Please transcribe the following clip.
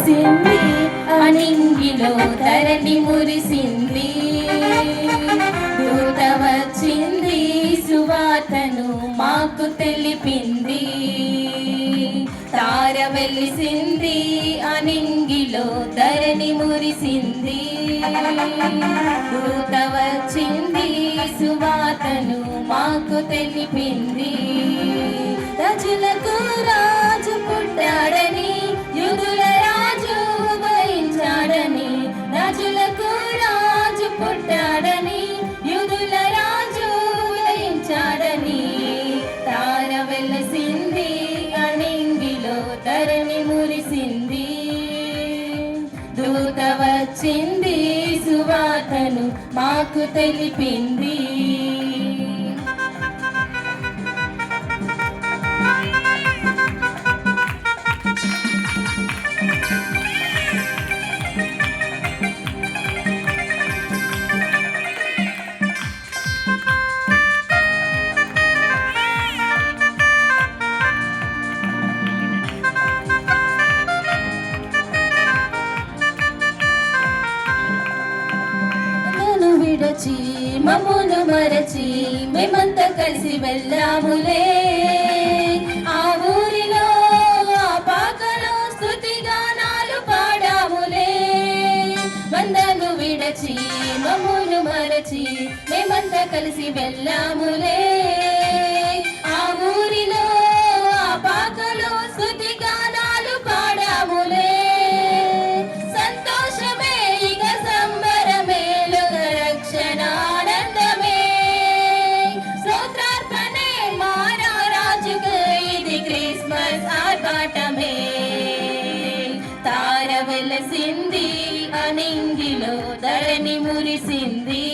వెలసింది, అనింగిలో ధరణి మురిసింది. దూత వచ్చింది, సువార్తను మాకు తెలిపింది. తార వెలిసింది, అనింగిలో ధరణి మురిసింది. దూత వచ్చింది, సువార్తను మాకు తెలిపింది. రాజులకు రాజు పుట్టాడని, యూదుల రాజు ఉదయించాడని. రాజులకు రాజు పుట్టాడని, యూదుల రాజు ఉదయించాడని. తార వెలసింది, అనింగిలో ధరణి మురిసింది. దూత వచ్చింది, సువార్తను మాకు తెలిపింది. విడచి మమ్మును మరచి మేమంతా కలిసి వెళ్ళాములే. ఆ ఊరిలో ఆ పాకలో స్తుతి గానాలు పాడాములే. మందను విడచి మమ్మును మరచి మేమంతా కలిసి వెళ్ళాములే. ఆ ఊరిలో ఆ పాకలో స్తుతి గానాలు పాడాములే. సంతోషమే ఇక సంబరమే, రక్షణానందమే, స్తోత్రార్పణే మారా రాజుకు, ఇది క్రిస్మస్ ఆర్భాటమే. తార వెలసింది, అనింగిలో ధరణి మురిసింది.